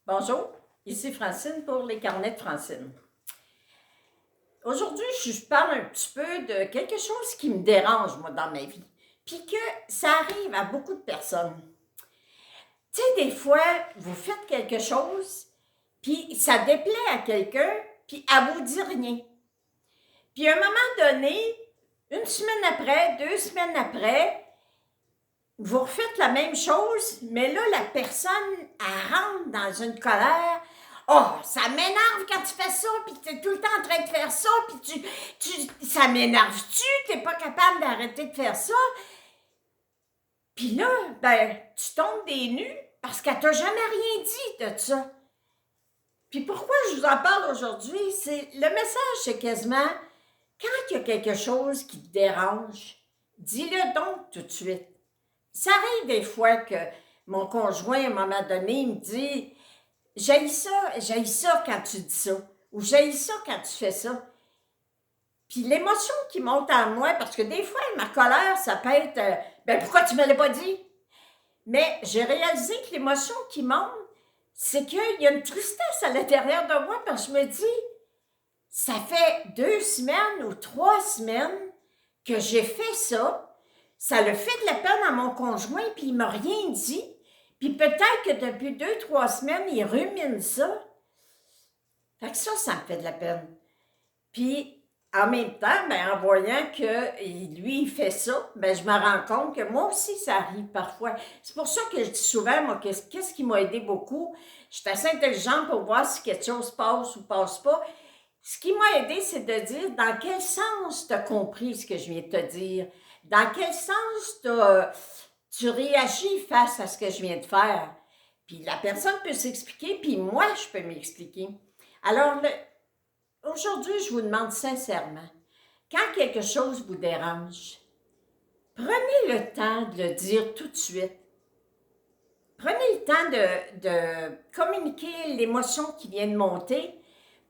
Bonjour, ici Francine pour les carnets de Francine. Aujourd'hui, je parle un petit peu de quelque chose qui me dérange, moi, dans ma vie. Puis que ça arrive à beaucoup de personnes. Tu sais, des fois, vous faites quelque chose, puis ça déplaît à quelqu'un, puis elle vous dit rien. Puis à un moment donné, une semaine après, 2 semaines après, vous refaites la même chose, mais là, la personne, elle rentre dans une colère. Oh, ça m'énerve quand tu fais ça, puis tu es tout le temps en train de faire ça, puis ça m'énerve-tu, t'es pas capable d'arrêter de faire ça. Puis là, ben, tu tombes des nues parce qu'elle t'a jamais rien dit de ça. Puis pourquoi je vous en parle aujourd'hui, c'est le message, c'est quasiment, quand il y a quelque chose qui te dérange, dis-le donc tout de suite. Ça arrive des fois que mon conjoint, à un moment donné, me dit « J'haïs ça quand tu dis ça » ou « J'haïs ça quand tu fais ça ». Puis l'émotion qui monte en moi, parce que des fois, ma colère, ça peut être Ben pourquoi tu ne me l'as pas dit? » Mais j'ai réalisé que l'émotion qui monte, c'est qu'il y a une tristesse à l'intérieur de moi, parce que je me dis « Ça fait 2 semaines ou 3 semaines que j'ai fait ça. » Ça le fait de la peine à mon conjoint, puis il ne m'a rien dit. Puis peut-être que depuis 2, 3 semaines, il rumine ça. Fait que ça me fait de la peine. Puis en même temps, ben, en voyant que lui, il fait ça, ben, je me rends compte que moi aussi, ça arrive parfois. C'est pour ça que je dis souvent, moi, qu'est-ce qui m'a aidé beaucoup? Je suis assez intelligente pour voir si quelque chose passe ou passe pas. Ce qui m'a aidé, c'est de dire dans quel sens tu as compris ce que je viens de te dire. Dans quel sens tu réagis face à ce que je viens de faire? Puis la personne peut s'expliquer, puis moi, je peux m'expliquer. Alors, aujourd'hui, je vous demande sincèrement, quand quelque chose vous dérange, prenez le temps de le dire tout de suite. Prenez le temps de communiquer l'émotion qui vient de monter,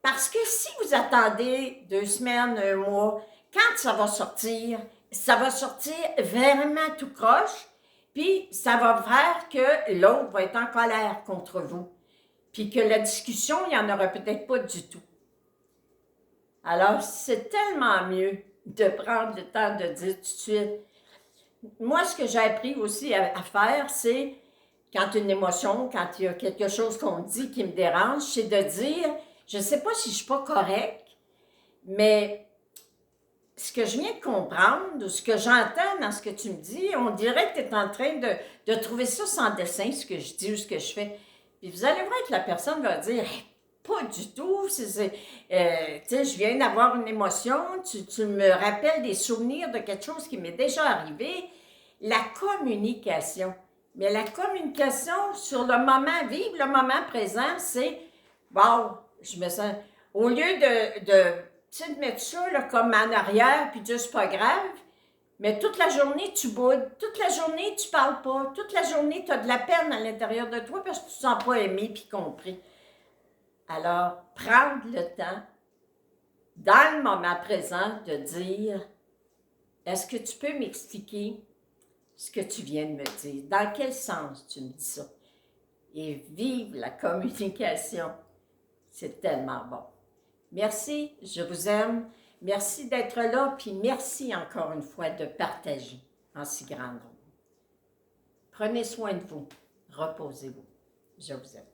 parce que si vous attendez 2 semaines, un mois, quand ça va sortir vraiment tout croche, puis ça va faire que l'autre va être en colère contre vous, puis que la discussion, il n'y en aura peut-être pas du tout. Alors, c'est tellement mieux de prendre le temps de dire tout de suite. Moi, ce que j'ai appris aussi à faire, c'est quand une émotion, quand il y a quelque chose qu'on dit qui me dérange, c'est de dire, je ne sais pas si je ne suis pas correcte, mais ce que je viens de comprendre, ou ce que j'entends dans ce que tu me dis, on dirait que tu es en train de trouver ça sans dessin, ce que je dis ou ce que je fais. Puis vous allez voir que la personne va dire, hey, pas du tout, tu sais, je viens d'avoir une émotion, tu me rappelles des souvenirs de quelque chose qui m'est déjà arrivé. La communication. Mais la communication sur le moment, vivre le moment présent, c'est, wow, je me sens, au lieu de mettre ça là, comme en arrière, puis dire, c'est pas grave, mais toute la journée, tu boudes, toute la journée, tu parles pas, toute la journée, tu as de la peine à l'intérieur de toi parce que tu ne te sens pas aimé puis compris. Alors, prendre le temps, dans le moment présent, de dire, est-ce que tu peux m'expliquer ce que tu viens de me dire? Dans quel sens tu me dis ça? Et vive la communication. C'est tellement bon. Merci, je vous aime. Merci d'être là, puis merci encore une fois de partager en si grand nombre. Prenez soin de vous. Reposez-vous. Je vous aime.